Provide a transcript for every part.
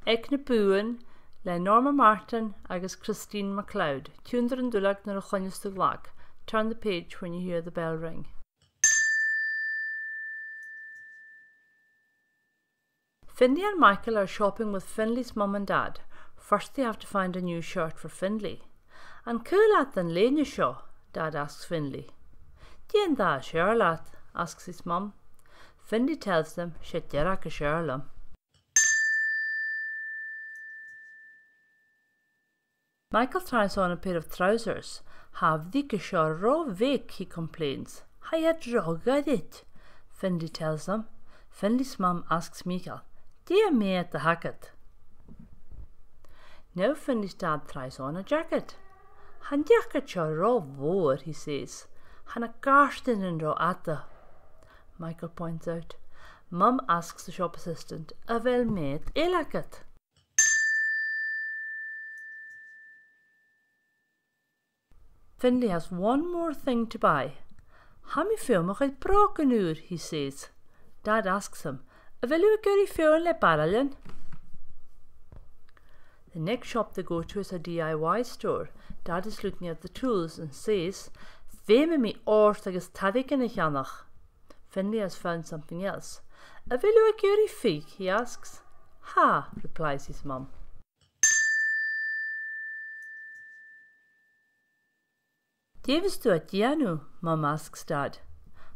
Ag na Buthan, le Norma Martin agus Christine MacLeod, túndar an dúlag nar a chonneas lag. Turn the page when you hear the bell ring. Finley and Michael are shopping with Finley's mum and dad. First they have to find a new shirt for Finley. And cool at than Lena Shaw, Dad asks Finley. Dien da Sherlat, asks his mum. Finley tells them she derach a Sherlam. Michael tries on a pair of trousers. Have the Kishar raw vik, he complains. Hi drogad it. Finley tells them. Finley's mum asks Michael, Dear me at the hacket. Now Finley's dad tries on a jacket. Han jacket your raw vor, he says. Han a garstin and raw atta. Michael points out. Mum asks the shop assistant, a well made elacket. Finley has one more thing to buy. Ha mi filmach uit broken uur, he says. Dad asks him, a will you gurry film le barrelin? The next shop they go to is a DIY store. Dad is looking at the tools and says, Feme me ort agus tadik in a chanach. Finley has found something else. A will you gurry fig, he asks. Ha, replies his mum. Davis do a dianu, Mum asks Dad.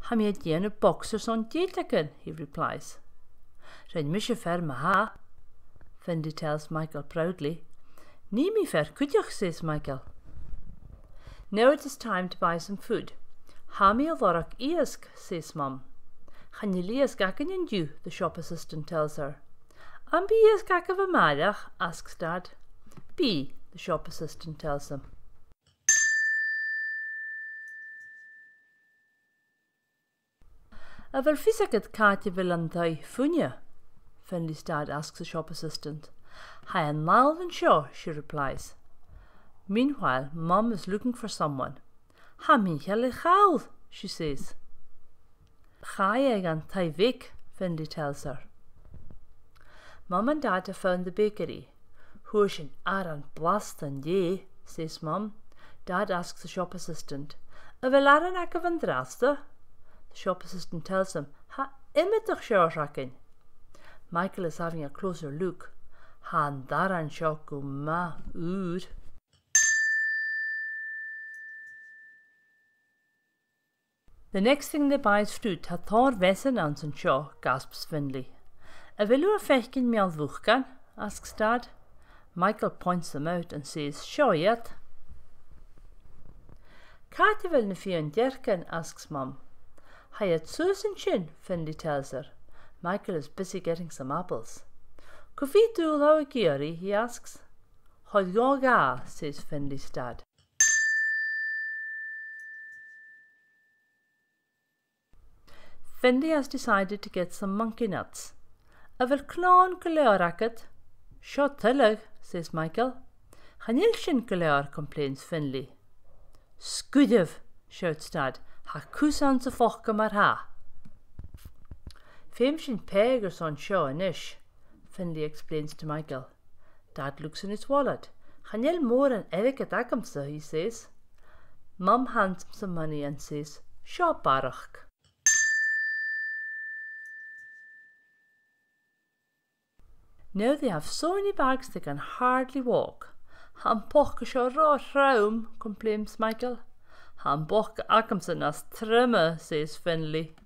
Ha mi a dianu boxers on dataken, he replies. Rein mische fer ma ha. Finley tells Michael proudly. Ni mi fer kudjach, says Michael. Now it is time to buy some food. Ha mi a lorach iask, says Mum. Chan you lias gaken in you, the shop assistant tells her. An bi ias gak of a malach, asks Dad. Bi, the shop assistant tells him. A ver fisaket Katja vil an thai funya, Finley's dad asks the shop assistant. Hi an Malvin Shaw, she replies. Meanwhile, Mum is looking for someone. Ha mi helle chaul, she says. Chai eg an thai vik, Finley tells her. Mum and Dad have found the bakery. Hoos in aran blast and ye, says Mum. Dad asks the shop assistant. A vil aran ak of an draste? The shop assistant tells him, Ha imittach Sgoil-àraich. Michael is having a closer look. Han daran seo go ma úr. The next thing they buy is fruit. Ha thor vessen ans an seo, gasps Finley. A will you a fechkin me al vuchgan? Asks Dad. Michael points them out and says, Seo yet. Katja will na fi an derken, asks Mum. Ha yet Susan chin, Finley tells her. Michael is busy getting some apples. Could we do how a geary, he asks. Hod go ga, says Finley's dad. Finley has decided to get some monkey nuts. A vil clon Sgoil-àraich. Seo tillig, says Michael. Chanil sin Sgoil-àraich, complains Finley. Scudiv, shouts Dad. Ha cúsan sa fochga mar ha. Féim sin pegers on seo anish, Finley explains to Michael. Dad looks in his wallet. Chanil mór an eriket agamsa, he says. Mum hands him some money and says, Sgoil-àraich. Now they have so many bags they can hardly walk. Han poch seo rá raum, complains Michael. Han boch agamsa nas trimme, says Finley.